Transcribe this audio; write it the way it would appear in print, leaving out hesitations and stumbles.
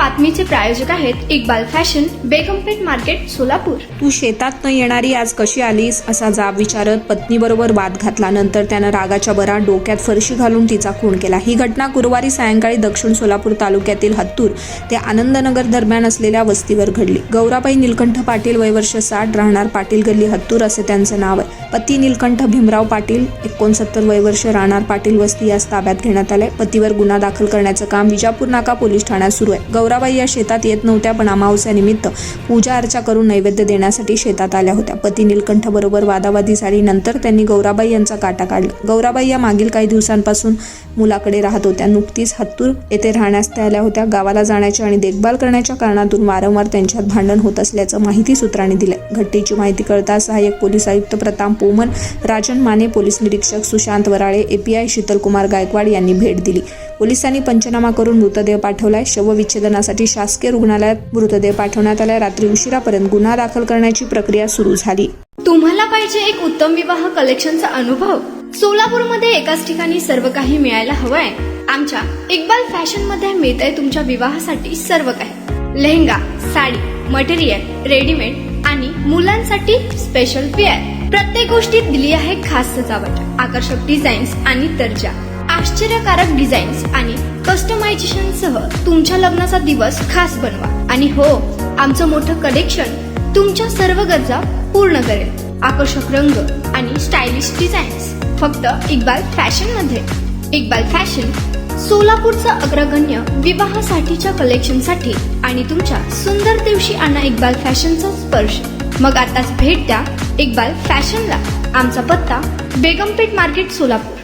बातमीचे प्रायोजक आहेत Iqbal fashion, बेगमपेठ market, Solapur. तू शेतात न येणारी आज कशी आलीस असा जाब विचारत पत्नीबरोबर वाद घातला। नंतर त्यानं रागाच्या भरात डोक्यात फरशी घालून तिचा खून केला। ही घटना गुरुवारी सायंकाळी दक्षिण सोलापूर तालुक्यातील हत्तूर ते आनंदनगर दरम्यान असलेल्या वस्तीवर घडली। गौराबाई निलकंठ पाटील, वय वर्ष 60, राहणार पाटील गल्ली, हत्तूर असे त्यांचे नाव आहे। पती निलकंठ भीमराव पाटील, 69, वय वर्ष, राहणार पाटील वस्ती यास ताब्यात घेण्यात आले। पतीवर गुन्हा दाखल करण्याचं काम विजापूर नाका पोलीस ठाण्यात सुरू आहे। गौराबाई या शेतात येत नव्हत्या, पण अमावस्यानिमित्त पूजा अर्चा करून नैवेद्य देण्यासाठी शेतात आल्या होत्या। पती निलकंठ बरोबर वादावादी झाली। नंतर त्यांनी गौराबाई यांचा काटा काढला। गौराबाई या मागील काही दिवसांपासून मुलाकडे राहत होत्या। नुकतीच हत्तूर येथे राहण्यास त्या आल्या होत्या। गावाला जाण्याच्या आणि देखभाल करण्याच्या कारणातून वारंवार त्यांच्यात भांडण होत असल्याचं माहिती सूत्रांनी दिले। घटनेची माहिती कळताच सहाय्यक पोलीस आयुक्त प्रताप पोमन, राजन माने, पोलीस निरीक्षक सुशांत वराळे, API शीतलकुमार गायकवाड यांनी भेट दिली। पोलिसांनी पंचनामा करून मृतदेह पाठवलाय। शवविच्छेदनासाठी शासकीय रुग्णालयात मृतदेह पाठवण्यात आलाय। रात्री उशिरापर्यंत गुन्हा दाखल करण्याची प्रक्रिया सुरू झाली। तुम्हाला पाहिजे एक उत्तम विवाह कलेक्शनचा अनुभव? सोलापूरमध्ये एकाच ठिकाणी सर्व काही मिळायला हवंय? आमच्या इक्बाल फॅशन मध्ये मिळतंय तुमच्या विवाहासाठी सर्व काही। लेहंगा, साडी, मटेरियल, रेडीमेड आणि मुलांसाठी स्पेशल वेअर। प्रत्येक गोष्टीत दिली आहे खास सजावट, आकर्षक डिझाईन्स आणि दर्जा, आश्चर्यकारक डिझाईन्स आणि कस्टमायझेशन सह तुमच्या लग्नाचा दिवस खास बनवा। आणि हो, आमचं मोठं कलेक्शन तुमच्या सर्व गरजा पूर्ण करेल। आकर्षक रंग आणि स्टायलिश डिझाईन्स फक्त इक्बाल फॅशन मध्ये। इक्बाल फॅशन सोलापूरचा अग्रगण्य विवाहासाठीच्या कलेक्शनसाठी आणि तुमच्या सुंदर दिवशी आणा इक्बाल फॅशनचा स्पर्श। मग आताच भेट द्या इक्बाल फॅशनला। आमचा पत्ता बेगमपेठ मार्केट, सोलापूर।